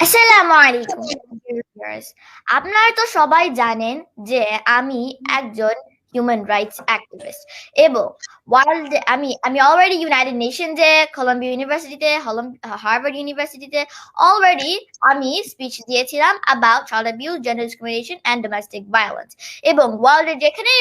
আসসালামু আলাইকুম viewers. আপনারা তো সবাই জানেন যে আমি একজন হিউম্যান রাইটস অ্যাক্টিভিস্ট এবং ওয়ার্ল্ড আমি অলরেডি ইউনাইটেড নেশনসে, কলম্বিয়া ইউনিভার্সিটিতে, হার্ভার্ড ইউনিভার্সিটিতে অলরেডি আমি স্পিচ দিয়েছিলাম about child abuse, gender discrimination and domestic violence. এবং ওয়ার্ল্ডের যেখানেই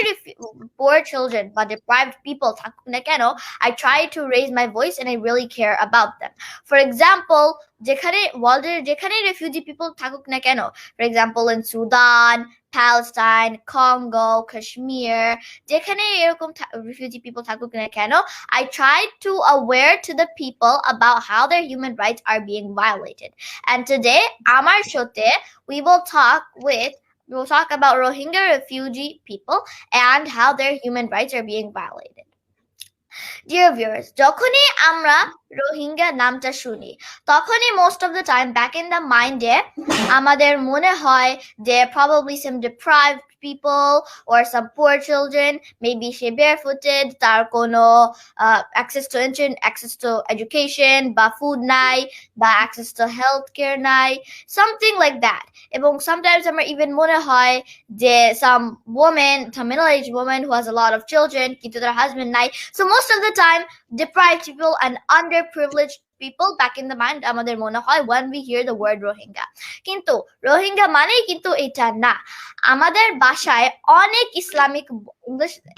poor children বা deprived people থাকুক না কেন, I try to raise my voice and I really care about them. For example, যেখানে ওয়ার্ল্ডের যেখানে রেফিউজি পিপল থাকুক না কেন, for example in Sudan, Palestine, Congo, Kashmir, যেখানে এরকম রিফিউজি পিপল থাকুক না কেন, I try to aware to the people about how their human rights are being violated. And today, আমার সাথে we will talk about Rohingya refugee people and how their human rights are being violated. Dear viewers, যখনই আমরা রোহিঙ্গা নামটা শুনি তখনই most of the time back in the mind আমাদের মনে হয় যে probably some deprived people or some poor children, maybe say barefooted, তার কোনো access to education বা food নাই বা access to health care নাই, something like that. এবং sometimes আমার even মনে হয় যে some middle-aged woman who has a lot of children কিন্তু তার husband নাই. So most of the time deprived people and underprivileged people back in the mind আমাদের মনে হয় when we hear the word Rohingya. কিন্তু রোহিঙ্গা মানেই কিন্তু এটা না। আমাদের ভাষায় অনেক ইসলামিক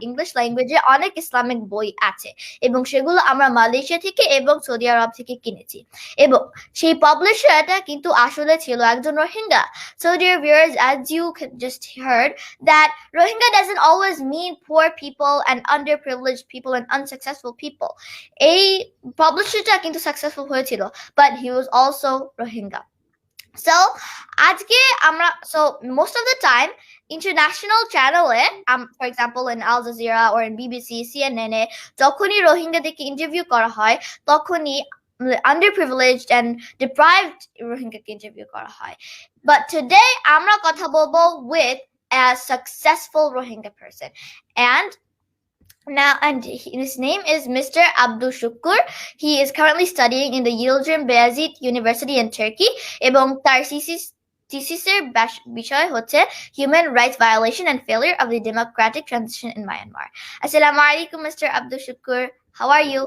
ইংলিশ ল্যাঙ্গুয়েজে অনেক ইসলামিক বই আছে এবং সেগুলো আমরা মালয়েশিয়া থেকে এবং সৌদি আরব থেকে কিনেছি এবং সেই পাবলিশারটা কিন্তু আসলে ছিল একজন Rohingya. So dear viewers, as you just heard that Rohingya doesn't always mean poor people and underprivileged people and unsuccessful people. এই পাবলিশারটা কিন্তু সাকসেসফুল হয়েছিল, but he was also Rohingya. So আজকে আমরা most of the time international channel for example in Al Jazeera or in BBC, CNN যখনই রোহিঙ্গাদেরকে interview করা হয় তখনই underprivileged and deprived রোহিঙ্গাকে ইন্টারভিউ করা হয়, but today আমরা কথা বলবো with a successful Rohingya person and his name is Mr. Abdul Shukur. He is currently studying in the Yildirim Beyazit University in Turkey এবং তার থিসিসের বিষয় হচ্ছে Human Rights Violation and Failure of the Democratic Transition in Myanmar. Assalamu alaikum, Mr. Abdul Shukur. How are you?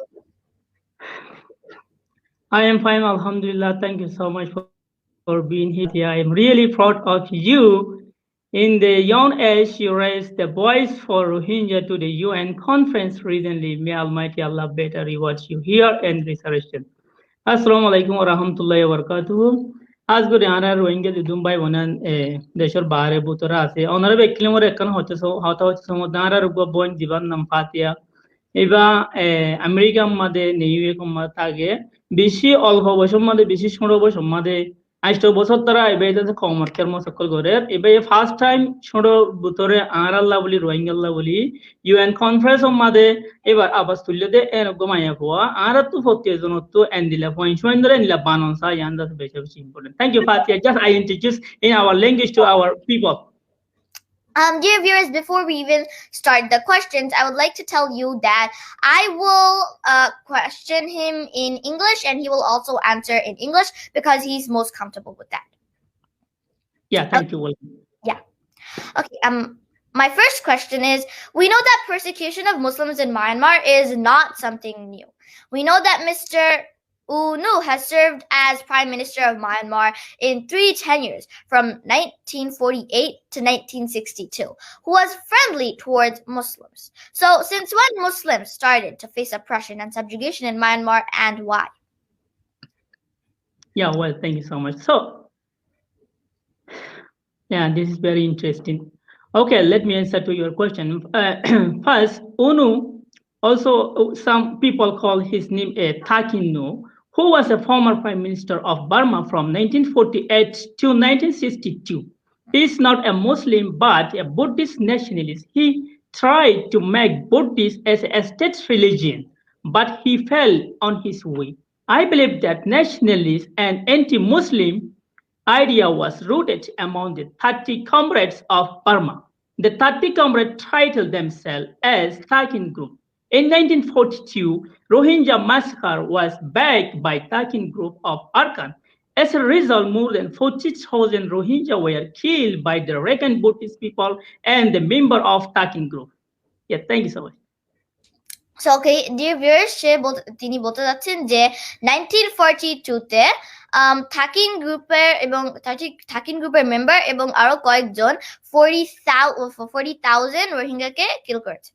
I am fine, alhamdulillah. Thank you so much for being here. I am really proud of you. In the young age, you raised the voice for Rohingya to the UN conference recently. May Almighty Allah better reward you here and resurrection. Assalamu alaikum wa rahmatullahi wa barakatuh. আজ করে আনার রোহিঙ্গা যে দুম্বাই বনান দেশের বাইরে বুতরা আছে ওনারা বেকলে মোর একখান হচ্ছে হতা হচ্ছে সমুদ্র আনার বন জীবন নাম ফাতিয়া এবা আমেরিকা মাদে নিউ ইয়র্ক মাদে থাকে বেশি অল্প বয়সের মধ্যে বেশি 16 বছর মধ্যে 8 বছর তারা এবে এটা কমার্কের মসকল করে এবে ফার্স্ট টাইম 16 বুতরে আনারাল্লাহ বলি রোহিঙ্গাল্লাহ বলি ইউএন কনফারেন্স মাদে এবার আবাস তুললে দে এরকম আয়া হওয়া আর তো ফতে জন তো এন্ডিলা পয়েন্ট ধরে নিলা বাননসা ইয়ান্দা বেশি বেশি ইম্পর্টেন্ট থ্যাংক ইউ ফাতিয়া just I introduce in our language to our people. Dear viewers, before we even start the questions, I would like to tell you that I will question him in English and he will also answer in English because he's most comfortable with that. Yeah, thank you. Yeah. Okay. My first question is, we know that persecution of Muslims in Myanmar is not something new. We know that Mr. Nu has served as Prime Minister of Myanmar in 3 tenures from 1948 to 1962, who was friendly towards Muslims. So since when Muslims started to face oppression and subjugation in Myanmar and why? Yeah, well, thank you so much. So, yeah, this is very interesting. Okay, let me answer to your question. First, UNU, also some people call his name Thakin Nu, who was a former Prime Minister of Burma from 1948 to 1962. He is not a Muslim, but a Buddhist nationalist. He tried to make Buddhism as a state religion, but he fell on his way. I believe that nationalist and anti-Muslim idea was rooted among the 30 comrades of Burma. The 30 comrades titled themselves as Thakin Group. In 1942, Rohingya massacre was backed by Thakin Group of Arkan, As a result, more than 40,000 Rohingya were killed by the Rakhine Buddhist people and the member of Takin group. Yeah, thank you so much. So okay, dear viewers, তিনি বলতে যাচ্ছেন যে 1942-তে থাকিন গ্রুপের member এবং আরো কয়েকজন 40,000 রোহিঙ্গাকে কিল করেছে।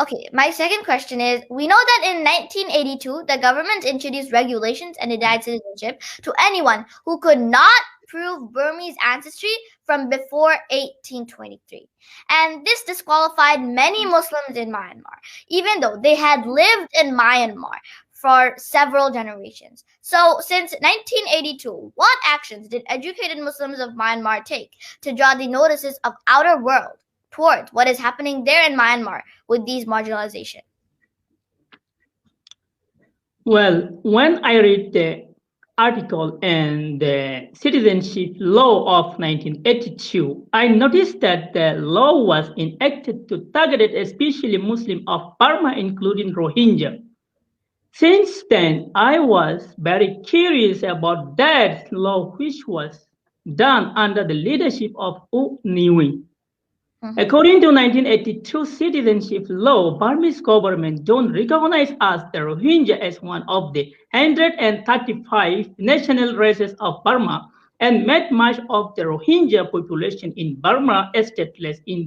Okay, my second question is, we know that in 1982, the government introduced regulations and denied citizenship to anyone who could not prove Burmese ancestry from before 1823. And this disqualified many Muslims in Myanmar, even though they had lived in Myanmar for several generations. So, since 1982, what actions did educated Muslims of Myanmar take to draw the notices of outer world towards what is happening there in Myanmar with these marginalization? Well, when I read the article and the citizenship law of 1982, I noticed that the law was enacted to target especially Muslims of Burma, including Rohingya. Since then, I was very curious about that law, which was done under the leadership of U Niwi. According to 1982 citizenship law, Burmese government don't recognize us, the Rohingya, as one of the 135 national races of Burma and made much of the Rohingya population in Burma stateless in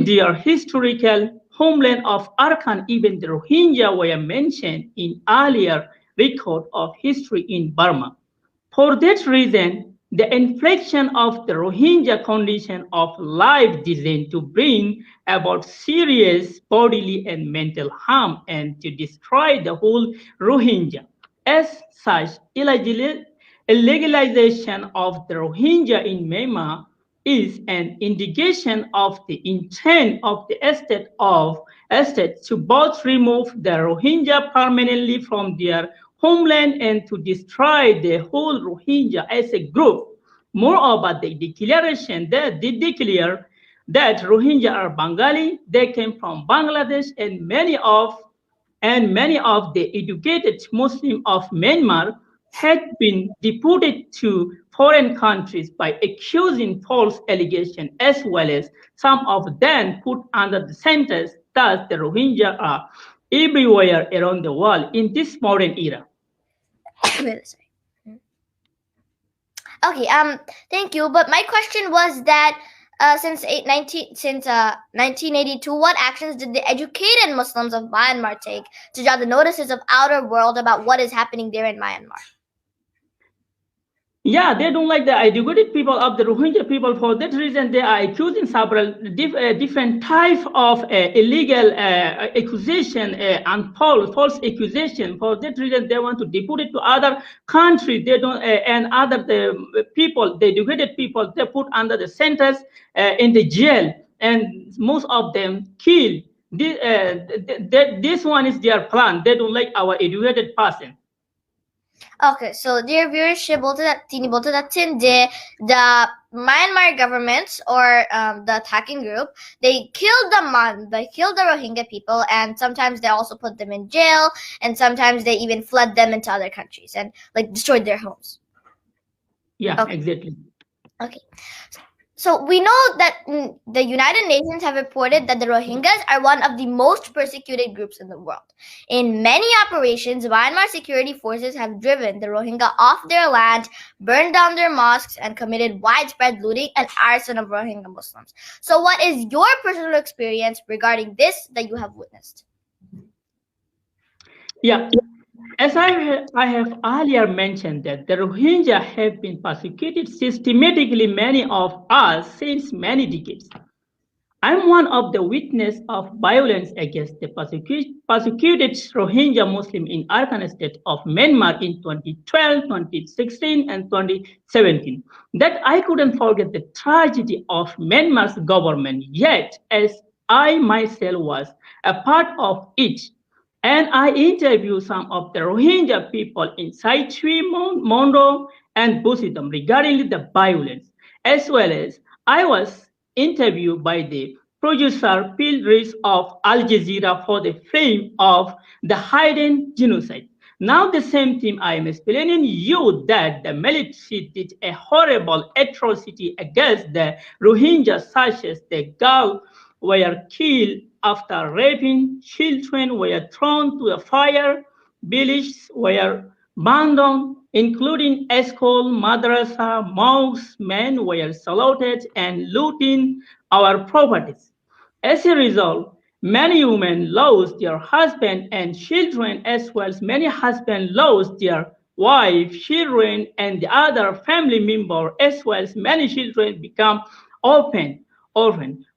their historical homeland of Arakan. Even the Rohingya were mentioned in earlier record of history in Burma. For that reason, the infliction of the Rohingya condition of life designed to bring about serious bodily and mental harm and to destroy the whole Rohingya. As such, illegalization of the Rohingya in Myanmar is an indication of the intent of the state to both remove the Rohingya permanently from their homeland and to destroy the whole Rohingya as a group. Moreover, the declaration that they declare that Rohingya are Bengali, they came from Bangladesh, and many of the educated Muslims of Myanmar had been deported to foreign countries by accusing false allegations, as well as some of them put under the sentence. Thus, the Rohingya are everywhere around the world in this modern era. Okay, thank you. But my question was that since 1982, what actions did the educated Muslims of Myanmar take to draw the notices of outer world about what is happening there in Myanmar? Yeah, they don't like the educated people of the Rohingya people. For that reason, they are accusing several different types of illegal accusation and false accusation. For that reason, they want to deport it to other countries. They don't and other people, the educated people, they put under the sentence in the jail, and most of them killed. This one is their plan. They don't like our educated person. Okay, so dear viewers, তিনি বলতে যাচ্ছেন যে the Myanmar government or the attacking group, they killed the Rohingya people, and sometimes they also put them in jail, and sometimes they even fled them into other countries and like destroyed their homes. Yeah, okay. Exactly. Okay. So we know that the United Nations have reported that the Rohingyas are one of the most persecuted groups in the world. In many operations, Myanmar security forces have driven the Rohingya off their land, burned down their mosques, and committed widespread looting and arson of Rohingya Muslims. So what is your personal experience regarding this that you have witnessed? Yeah. As I have earlier mentioned that the Rohingya have been persecuted systematically, many of us, since many decades. I'm one of the witnesses of violence against the persecuted Rohingya Muslim in Arakan state of Myanmar in 2012, 2016, and 2017. That I couldn't forget the tragedy of Myanmar's government, yet as I myself was a part of it. And I interviewed some of the Rohingya people in Saichi, Mondo, and Busidam regarding the violence, as well as I was interviewed by the producer Phil Rees of Al Jazeera for the film of The Hidden Genocide. Now the same team I am explaining you that the military did a horrible atrocity against the Rohingya, such as the girls were killed after raping, children were thrown to the fire, villages were burned down, including a school, madrasa, mosques, men were slaughtered and looting our properties. As a result, many women lost their husband and children, as well as many husbands lost their wife, children, and the other family member, as well as many children become orphan.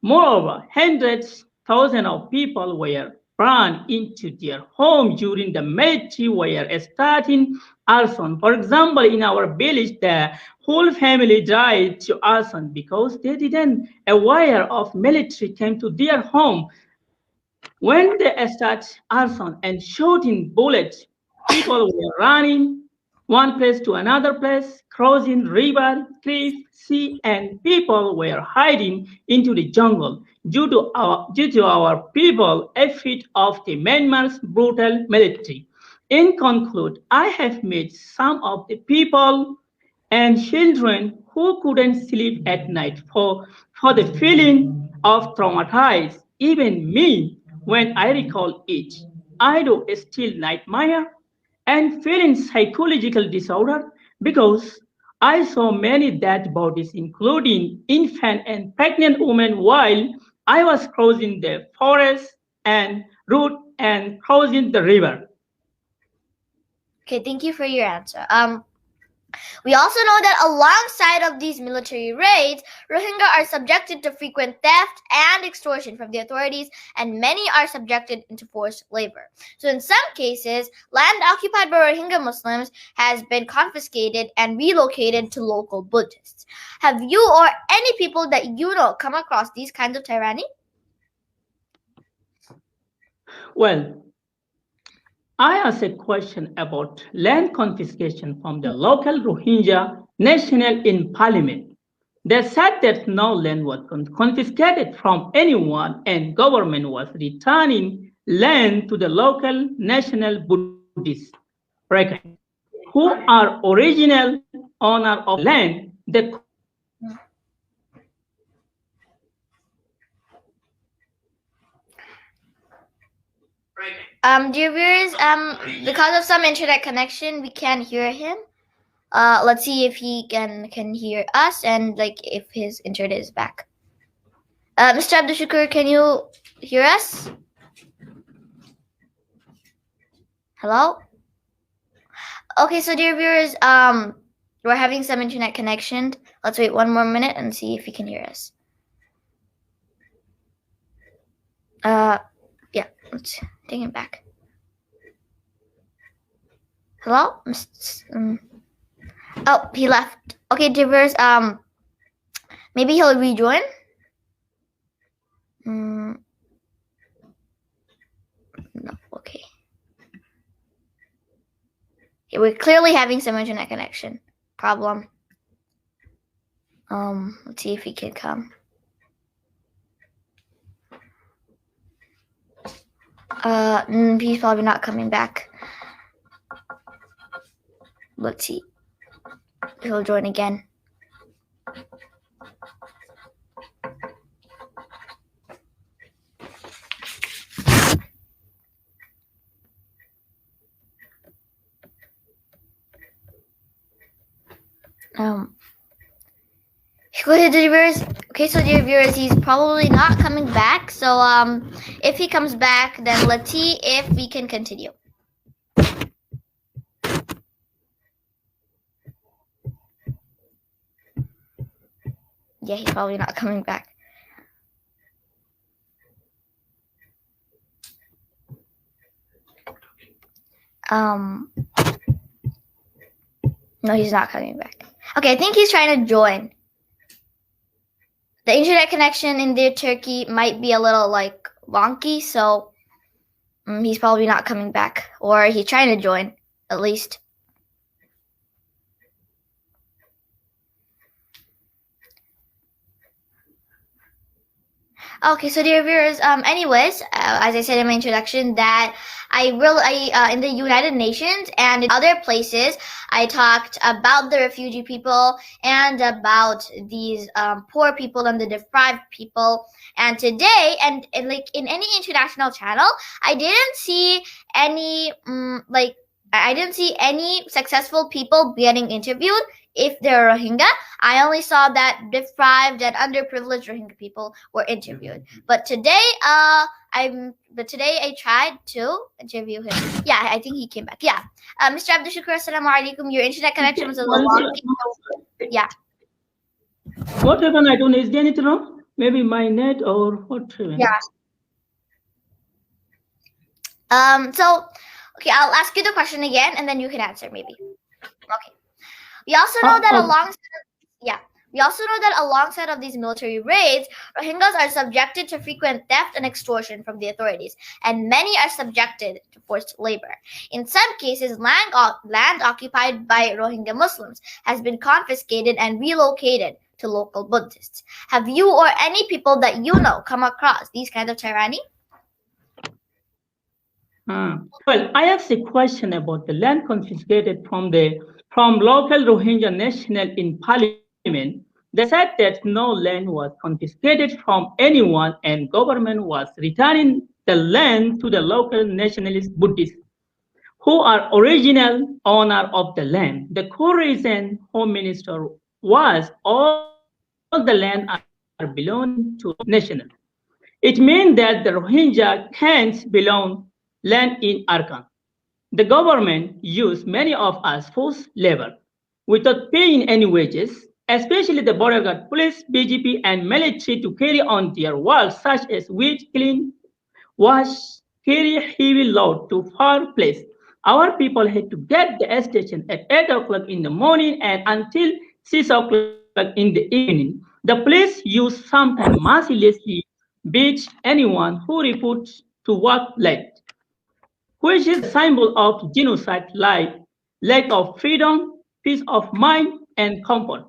Moreover, hundreds, thousands of people were run into their home during the military were starting arson. For example, in our village, the whole family died to arson because they didn't aware of military came to their home. When they start arson and shooting bullets, people were running one place to another place, crossing river, cliff, sea, and people were hiding into the jungle due to our people effort of the Myanmar's brutal military. In conclude, I have met some of the people and children who couldn't sleep at night for the feeling of traumatized. Even me, when I recall it, I do still nightmare and feeling psychological disorder because I saw many dead bodies, including infant and pregnant women, while I was crossing the forest and route and crossing the river. Okay, thank you for your answer. We also know that alongside of these military raids, Rohingya are subjected to frequent theft and extortion from the authorities, and many are subjected into forced labor. So in some cases, land occupied by Rohingya Muslims has been confiscated and relocated to local Buddhists. Have you or any people that you know come across these kinds of tyranny? Well, I asked a question about land confiscation from the local Rohingya national in parliament. They said that no land was confiscated from anyone and government was returning land to the local national Buddhist record, who are original owner of the land. The Dear viewers, because of some internet connection, we can't hear him. Let's see if he can hear us and like if his internet is back. Mr. Abdushakur, can you hear us? Hello? Okay, so dear viewers, we're having some internet connection. Let's wait one more minute and see if he can hear us. Yeah, let's take him back. Hello? Oh, he left. Okay, dear viewers, maybe he'll rejoin. No, okay. Yeah, we're clearly having some internet connection problem. Let's see if he can come. He's probably not coming back. Let's see. He'll join again. Okay, so dear viewers, he's probably not coming back. So if he comes back, then let's see if we can continue. Yeah, he's probably not coming back. No, he's not coming back. Okay, I think he's trying to join. The internet connection in their Turkey might be a little like wonky, so he's probably not coming back, or he's trying to join at least. Okay, so dear viewers, anyways, as I said in my introduction, that in the United Nations and in other places, I talked about the refugee people and about these poor people and the deprived people. And today, and like in any international channel, I didn't see any I didn't see any successful people getting interviewed if they're Rohingya. I only saw that deprived and underprivileged Rohingya people were interviewed. But today, I tried to interview him. Yeah, I think he came back. Yeah, Mr. Abdul Shakur, assalamu alaikum. Your internet connection was a little wonky. So, yeah. What happened? I don't know. Is there anything wrong? Maybe my net or what happened? Yeah. So, okay, I'll ask you the question again, and then you can answer maybe. Okay. We also know that alongside of these military raids, Rohingyas are subjected to frequent theft and extortion from the authorities, and many are subjected to forced labor. In some cases, land occupied by Rohingya Muslims has been confiscated and relocated to local Buddhists. Have you or any people that you know come across these kinds of tyranny? Well, I asked a question about the land confiscated from local Rohingya national in Parliament. They said that no land was confiscated from anyone, and government was returning the land to the local nationalist Buddhists, who are original owner of the land. The core reason, Home Minister, was all the land are belonging to national. It means that the Rohingya can't belong land in Arakan. The government used many of us forced labor without paying any wages, especially the border guard, police, BGP, and military to carry on their work such as weed, clean, wash, carry heavy load to far place. Our people had to get the station at 8 o'clock in the morning and until 6 o'clock in the evening. The police used sometimes mercilessly beat anyone who reports to work late, which is the symbol of genocide like lack of freedom, peace of mind, and comfort.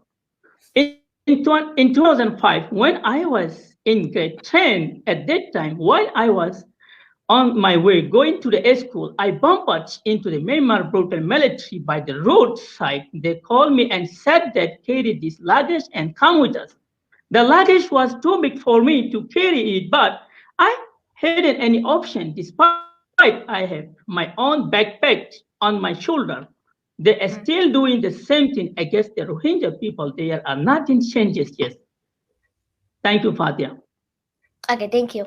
In 2005, when I was in grade 10, at that time, while I was on my way going to the school, I bumped into the Myanmar brutal military by the roadside. They called me and said that carry this luggage and come with us. The luggage was too big for me to carry it, but I hadn't any option despite I have my own backpack on my shoulder. They are still doing the same thing against the Rohingya people. There are nothing changes yet. Thank you, Fatia. Okay, thank you.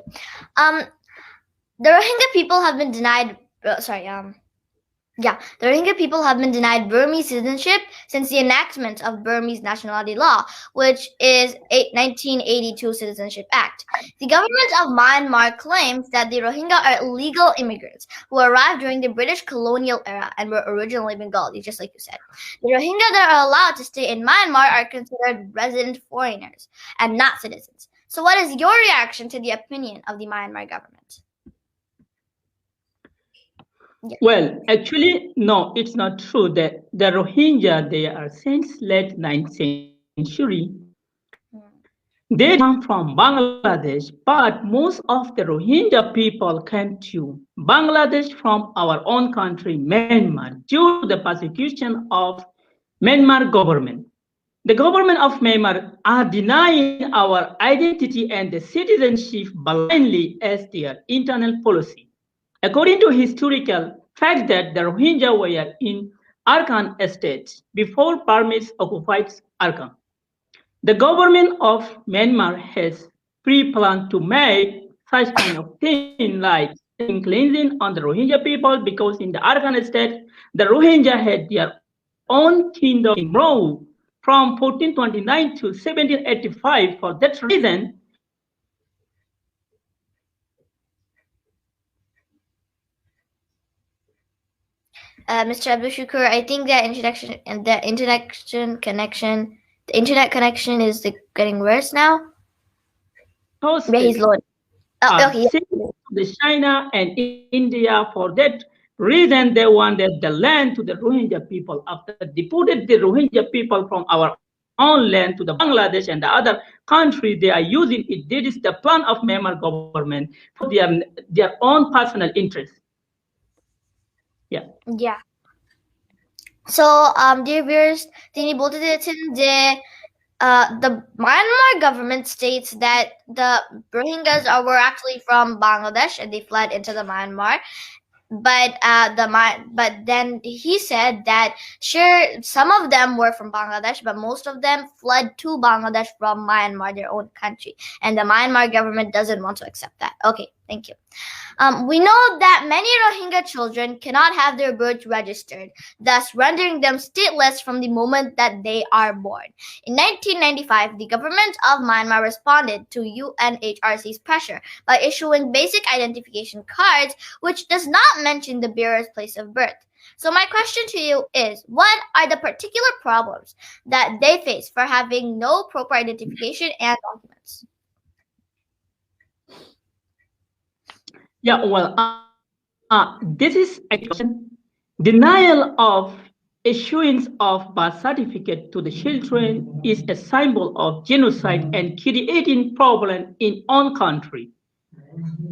The Rohingya people have been denied. The Rohingya people have been denied Burmese citizenship since the enactment of Burmese nationality law, which is 1982 Citizenship Act. The government of Myanmar claims that the Rohingya are illegal immigrants who arrived during the British colonial era and were originally Bengali, just like you said. The Rohingya that are allowed to stay in Myanmar are considered resident foreigners and not citizens. So what is your reaction to the opinion of the Myanmar government? Yeah. Well, actually, no, it's not true that the Rohingya, they are since late 9th century. They come from Bangladesh, but most of the Rohingya people came to Bangladesh from our own country, Myanmar, due to the persecution of Myanmar government. The government of Myanmar are denying our identity and the citizenship blindly as their internal policy. According to historical fact that the Rohingya were in Arakan state before Burmese occupied Arakan. The government of Myanmar has pre-planned to make such kind of thing like cleansing on the Rohingya people because in the Arakan state, the Rohingya had their own kingdom in Mro from 1429 to 1785. For that reason, Mr. Abdul Shakur, I think that the internet connection is getting worse now. Yeah, he's loading. Okay. The China and India, for that reason, they wanted the land to the Rohingya people. After deported the Rohingya people from our own land to the Bangladesh and the other country, they are using it. This is the plan of Myanmar government for their own personal interest. Yeah. Yeah. So, dear viewers, tini bolte diyetin je the Myanmar government states that the Rohingyas were actually from Bangladesh and they fled into the Myanmar. But then he said that sure, some of them were from Bangladesh, but most of them fled to Bangladesh from Myanmar, their own country, and the Myanmar government doesn't want to accept that. Okay, thank you. We know that many Rohingya children cannot have their birth registered, thus rendering them stateless from the moment that they are born. In 1995, the government of Myanmar responded to UNHRC's pressure by issuing basic identification cards, which does not mention the bearer's place of birth. So my question to you is, what are the particular problems that they face for having no proper identification and documents? Yeah, well, this is a question. Denial of issuance of birth certificate to the children is a symbol of genocide and creating problem in own country.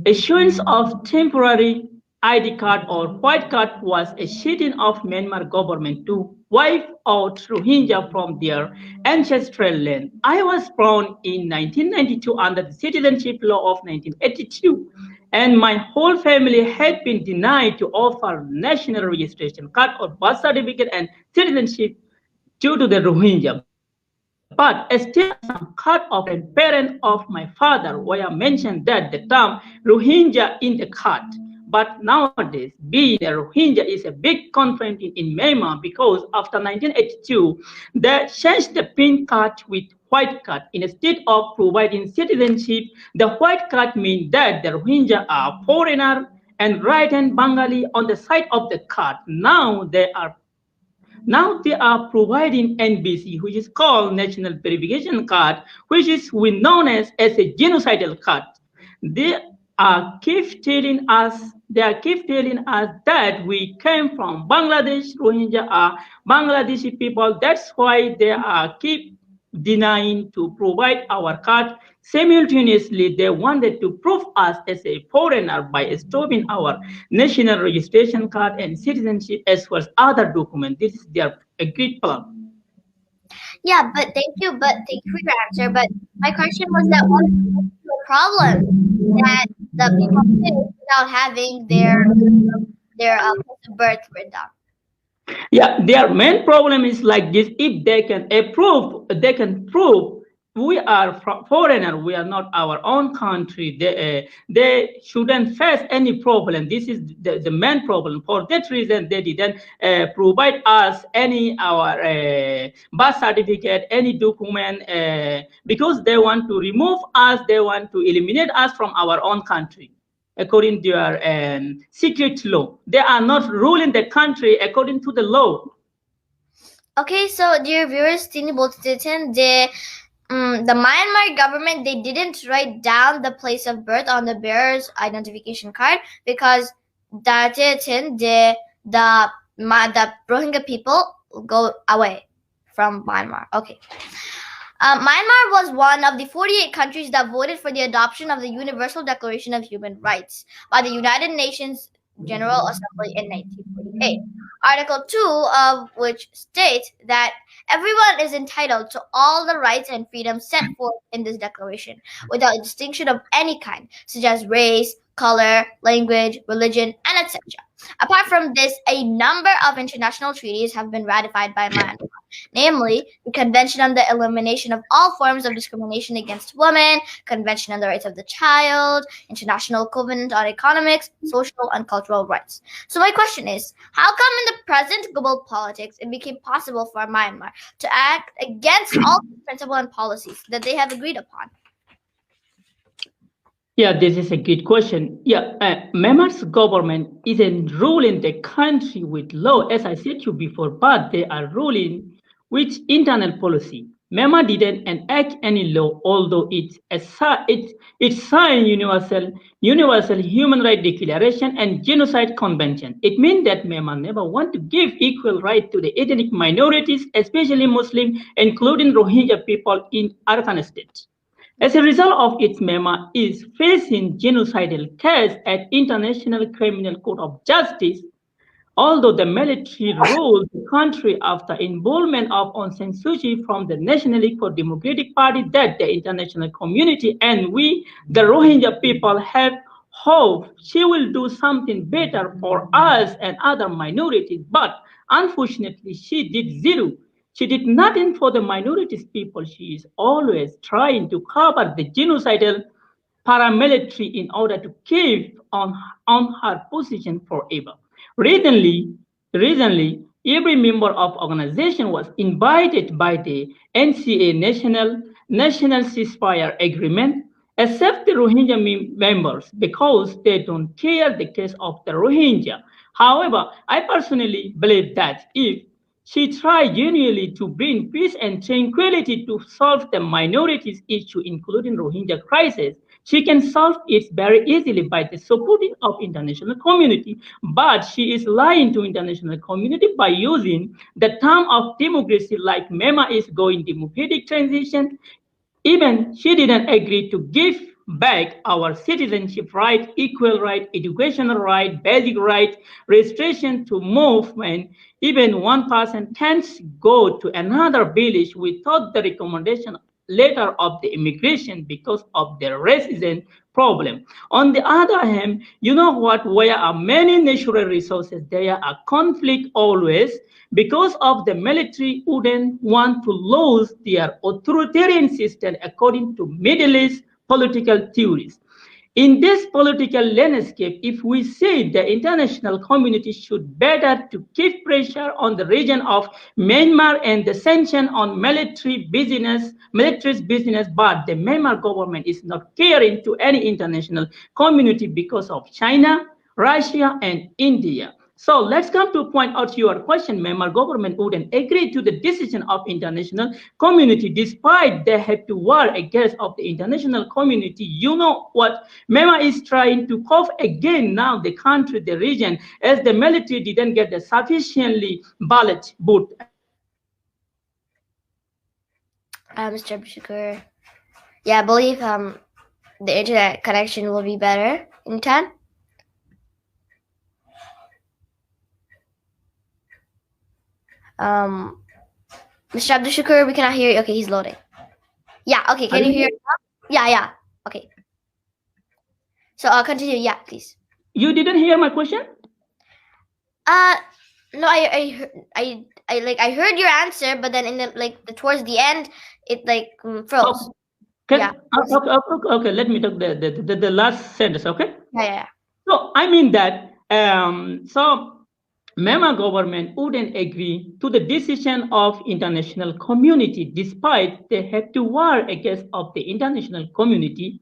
Issuance of temporary ID card or white card was a cheating of Myanmar government to wipe out Rohingya from their ancestral land. I was born in 1992 under the citizenship law of 1982, and my whole family had been denied to offer national registration card or birth certificate and citizenship due to the Rohingya. But still, some cut of and parent of my father were mentioned that the term Rohingya in the card. But nowadays, being a Rohingya is a big conflict in Myanmar because after 1982, they changed the pink card with white card. Instead of providing citizenship, the white card means that the Rohingya are foreigner and written Bengali on the side of the card. Now they are providing NBC, which is called National Verification Card, which is we known as a genocidal card. They keep telling us that we came from Bangladesh. Rohingya are Bangladeshi people. That's why they are keep denying to provide our card. Simultaneously, they wanted to prove us as a foreigner by stopping our national registration card and citizenship as well as other documents. This is their agreed plan. Yeah, but thank you. But thank you for your answer. But my question was that what is the problem that the people face without having their place of birth written down? Yeah, their main problem is like this. If they can prove we are foreigner, we are not our own country. They shouldn't face any problem. This is the main problem. For that reason, they didn't provide us any our birth certificate, any document, because they want to remove us. They want to eliminate us from our own country according to their secret law. They are not ruling the country according to the law. Okay, so dear viewers, tini bolte diyetin the Myanmar government, they didn't write down the place of birth on the bearer's identification card because the Rohingya people go away from Myanmar. Okay. Myanmar was one of the 48 countries that voted for the adoption of the Universal Declaration of Human Rights by the United Nations General Assembly in 1948. Article 2 of which states that everyone is entitled to all the rights and freedoms set forth in this declaration, without a distinction of any kind, such as race, color, language, religion, and etc. Apart from this, a number of international treaties have been ratified by Myanmar, namely the Convention on the Elimination of All Forms of Discrimination Against Women, Convention on the Rights of the Child, International Covenant on Economic, Social, and Cultural Rights. So my question is, how come in the present global politics it became possible for Myanmar to act against all the principles and policies that they have agreed upon? Yeah, this is a good question. Yeah, Myanmar's government isn't ruling the country with law, as I said to you before, but they are ruling with internal policy. Myanmar didn't enact any law, although it signed universal human rights declaration and genocide convention. It means that Myanmar never want to give equal right to the ethnic minorities, especially Muslim, including Rohingya people in Arakan state. As a result of its Myanmar is facing genocidal case at International Criminal Court of Justice. Although the military ruled the country after involvement of Aung San Suu Kyi from the National League for Democratic Party, that the international community and we, the Rohingya people, have hope she will do something better for us and other minorities. But unfortunately, she did zero. She did nothing for the minorities people. She is always trying to cover the genocidal paramilitary in order to keep on her position forever. Recently, recently, every member of organization was invited by the NCA National Ceasefire Agreement, except the Rohingya members because they don't care the case of the Rohingya. However, I personally believe that if she tried genuinely to bring peace and tranquility to solve the minorities issue, including Rohingya crisis. She can solve it very easily by the supporting of international community. But she is lying to international community by using the term of democracy like Myanmar is going democratic transition. Even she didn't agree to give back our citizenship right, equal right, educational right, basic right, restriction to movement. Even one person can't go to another village without the recommendation letter of the immigration because of the racism problem. On the other hand, you know what? Where are many natural resources, there are conflict always because of the military wouldn't want to lose their authoritarian system according to Middle East political theories. In this political landscape, if we say the international community should better to keep pressure on the region of Myanmar and the sanction on military's business, but the Myanmar government is not caring to any international community because of China, Russia, and India. So let's come to point out your question. Myanmar government wouldn't agree to the decision of international community despite they had to war against of the international community. You know what? Myanmar is trying to cope again now the country, the region, as the military didn't get the sufficiently ballot vote. Mr. Abdushakur. Yeah, I believe the internet connection will be better in time. Mr. Abdushakur, we cannot hear you. Okay, he's loading. Yeah, okay, can you hear? Yeah, okay. So continue. Yeah, please. You didn't hear my question? No, I heard your answer, but then in the towards the end, it froze. Okay. Okay. Let me talk the last sentence. Okay. Yeah. So I mean that so Myanmar government wouldn't agree to the decision of international community despite they had to war against of the international community.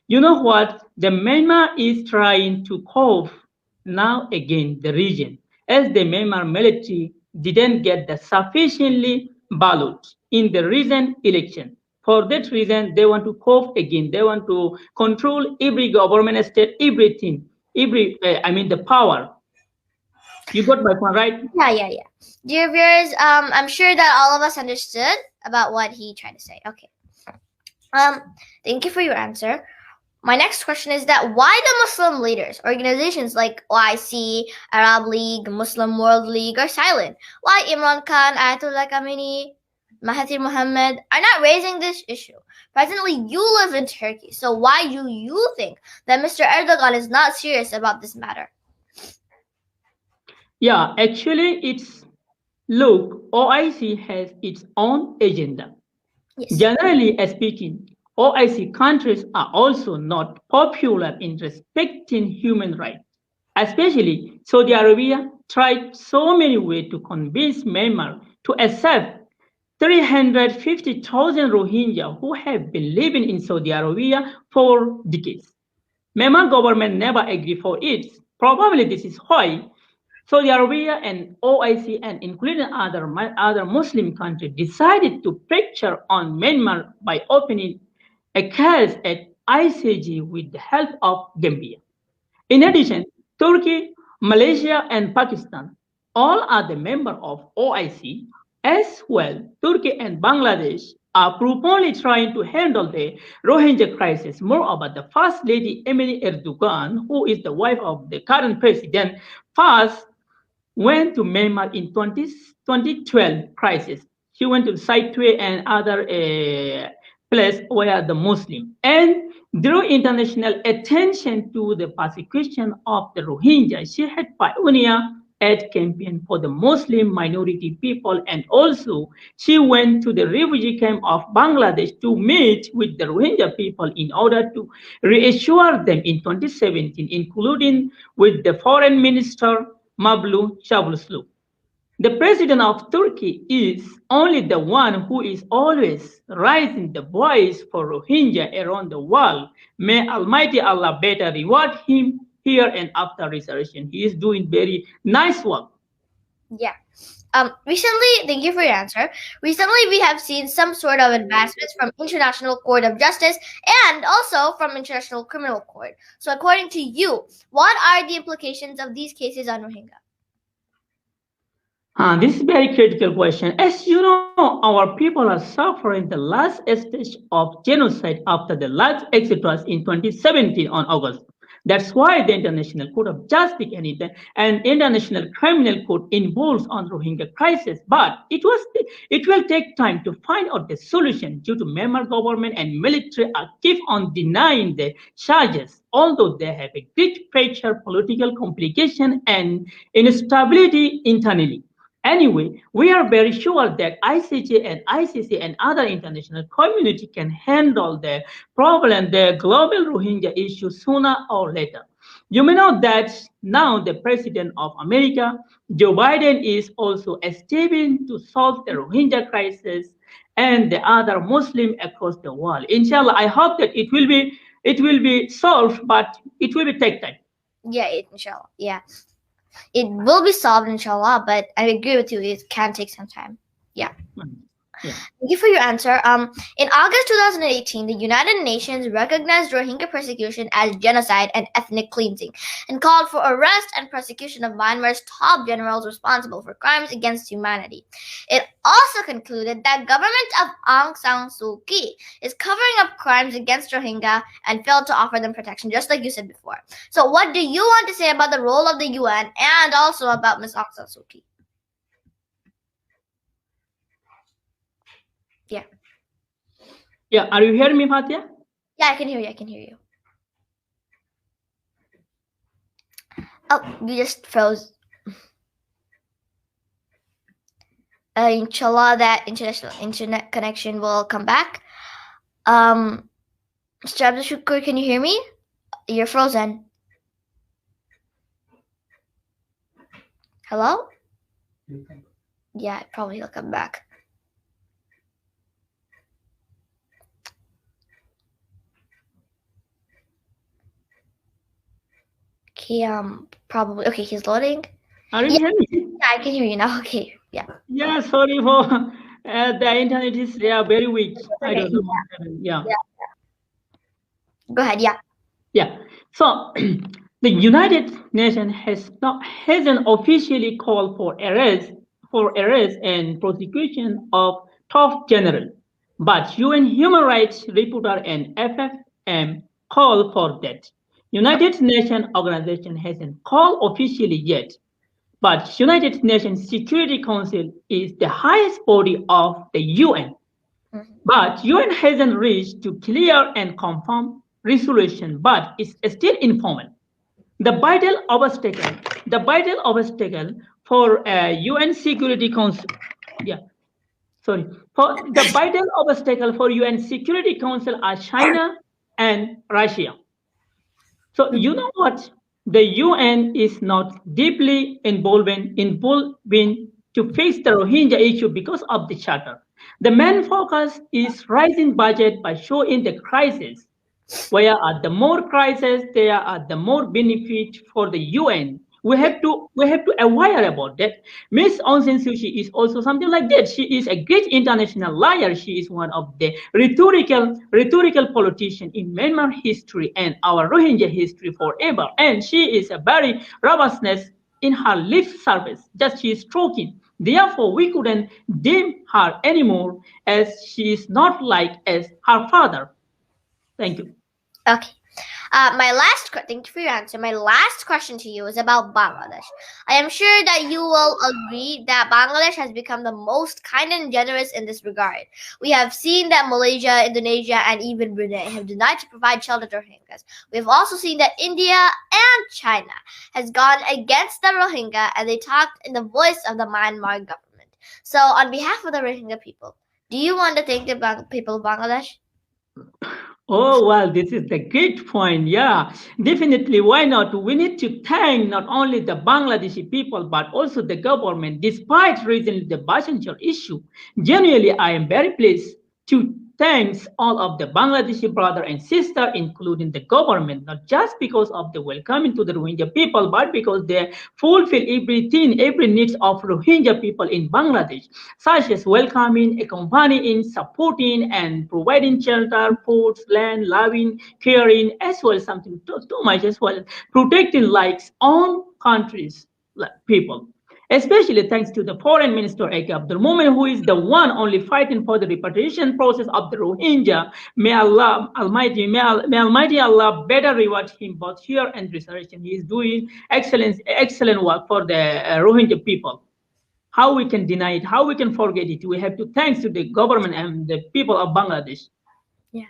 You know what? The Myanmar is trying to cope now again the region as the Myanmar military didn't get the sufficiently ballot in the recent election. For that reason, they want to cope again. They want to control every government state, everything, the power. You got my point, right? Yeah. Dear viewers, I'm sure that all of us understood about what he tried to say. Okay. Thank you for your answer. My next question is that why the Muslim leaders, organizations like OIC, Arab League, Muslim World League are silent? Why Imran Khan, Ayatollah Khamenei, Mahathir Mohamad are not raising this issue? Presently, you live in Turkey, so why do you think that Mr. Erdogan is not serious about this matter? Yeah, actually, OIC has its own agenda. Yes. Generally speaking, OIC countries are also not popular in respecting human rights. Especially Saudi Arabia tried so many ways to convince Myanmar to accept 350,000 Rohingya who have been living in Saudi Arabia for decades. Myanmar government never agreed for it. Probably this is why Saudi Arabia and OIC and including other Muslim countries decided to pressure on Myanmar by opening a case at ICJ with the help of Gambia. In addition, Turkey, Malaysia, and Pakistan all are the members of OIC. As well, Turkey and Bangladesh are profoundly trying to handle the Rohingya crisis. Moreover, the First Lady Emily Erdogan, who is the wife of the current president, first went to Myanmar in 2012 crisis. She went to Saitwe and other place where the Muslim and drew international attention to the persecution of the Rohingya. She had pioneered aid campaign for the Muslim minority people, and also she went to the refugee camp of Bangladesh to meet with the Rohingya people in order to reassure them in 2017, including with the foreign minister Mablu Çavuşoğlu. The president of Turkey is only the one who is always raising the voice for Rohingya around the world. May Almighty Allah better reward him here and after resurrection. He is doing very nice work. Yeah. Recently, thank you for your answer. Recently, we have seen some sort of advancements from International Court of Justice and also from International Criminal Court. So, according to you, what are the implications of these cases on Rohingya? This is a very critical question. As you know, our people are suffering the last stage of genocide after the last exodus in 2017 on August. That's why the International Court of Justice and International Criminal Court involves on Rohingya crisis. But it will take time to find out the solution due to Myanmar government and military are keep on denying the charges, although they have a great pressure, political complication, and instability internally. Anyway, we are very sure that ICJ and ICC and other international community can handle the problem, the global Rohingya issue sooner or later. You may know that now the president of America, Joe Biden, is also stepping to solve the Rohingya crisis and the other Muslim across the world. Inshallah, I hope that it will be solved, but it will take time. Yeah, inshallah. Yeah. It will be solved, inshallah, but I agree with you, it can take some time. Yeah. Yeah. Thank you for your answer. In August 2018, the United Nations recognized Rohingya persecution as genocide and ethnic cleansing and called for arrest and prosecution of Myanmar's top generals responsible for crimes against humanity. It also concluded that government of Aung San Suu Kyi is covering up crimes against Rohingya and failed to offer them protection, just like you said before. So what do you want to say about the role of the UN and also about Ms. Aung San Suu Kyi? Yeah. Yeah, are you hearing me, Fatia? Yeah, I can hear you. Oh, you just froze. Inshallah, that international internet connection will come back. Mr. Abdul Shukur, can you hear me? You're frozen. Hello? Yeah, probably he'll come back. Probably. Okay, he's loading. Are you hearing me? Yeah, I can hear you now. Okay, yeah. Yeah, sorry for the internet is very weak. I don't know. Yeah. Go ahead. Yeah. Yeah. So the United Nations hasn't officially called for arrest and prosecution of top general, but UN human rights reporter and FFM call for that. United Nations organization hasn't called officially yet, but United Nations Security Council is the highest body of the UN. But UN hasn't reached to clear and confirm resolution, but it's still informal. The vital obstacle for UN Security Council, for the vital obstacle for UN Security Council are China and Russia. So you know what? The UN is not deeply involved to fix the Rohingya issue because of the charter. The main focus is rising budget by showing the crisis. Where are the more crises, there are the more benefit for the UN. We have to aware about that. Miss Aung San Suu Kyi is also something like that. She is a great international liar. She is one of the rhetorical politician in Myanmar history and our Rohingya history forever. And she is a very robustness in her lip service. Just she is talking. Therefore, we couldn't deem her anymore as she is not like as her father. Thank you. Okay. Thank you for your answer. My last question to you is about Bangladesh. I am sure that you will agree that Bangladesh has become the most kind and generous in this regard. We have seen that Malaysia, Indonesia, and even Brunei have denied to provide shelter to Rohingyas. We have also seen that India and China has gone against the Rohingya and they talked in the voice of the Myanmar government. So, on behalf of the Rohingya people, do you want to thank the people of Bangladesh? Oh, well, this is the great point. Yeah, definitely. Why not? We need to thank not only the Bangladeshi people, but also the government, despite recently the passenger issue. Genuinely, I am very pleased to thanks all of the Bangladeshi brother and sister, including the government, not just because of the welcoming to the Rohingya people, but because they fulfill everything, every needs of Rohingya people in Bangladesh, such as welcoming, accompanying, supporting, and providing shelter, food, land, loving, caring, as well as something too much as well, protecting like own countries, like people. Especially thanks to the Foreign Minister Eke Abdul Momen, who is the one only fighting for the repatriation process of the Rohingya. May Allah Almighty, may Almighty Allah better reward him both here and restoration. He is doing excellent work for the Rohingya people. How we can deny it? How we can forget it? We have to thanks to the government and the people of Bangladesh. Yeah.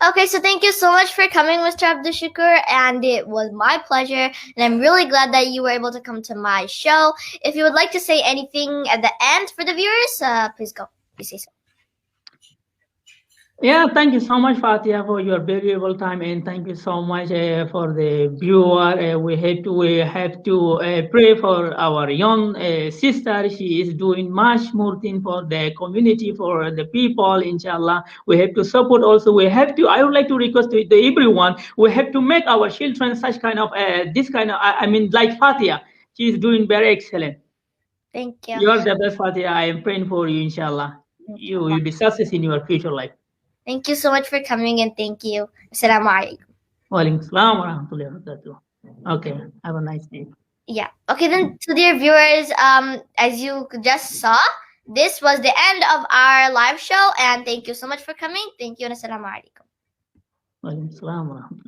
Okay, so thank you so much for coming, Mr. Abdushakur, and it was my pleasure, and I'm really glad that you were able to come to my show. If you would like to say anything at the end for the viewers, please go. Please say so. Yeah, thank you so much, Fatia, for your valuable time, and thank you so much for the viewer. We have to pray for our young sister. She is doing much more thing for the community, for the people. Inshallah, we have to support. Also, we have to. I would like to request to everyone. We have to make our children such kind of this kind of. I mean, like Fatia, she is doing very excellent. Thank you. You are the best, Fatia. I am praying for you. Inshallah, you will be success in your future life. Thank you so much for coming, and thank you. Assalamu alaikum. Walaikum salam wa rahmatullahi wa barakatuh. Okay, have a nice day. Yeah. Okay, then to dear viewers, as you just saw, this was the end of our live show, and thank you so much for coming. Thank you, and assalamu alaikum. Walaikum salam wa rahmatullahi.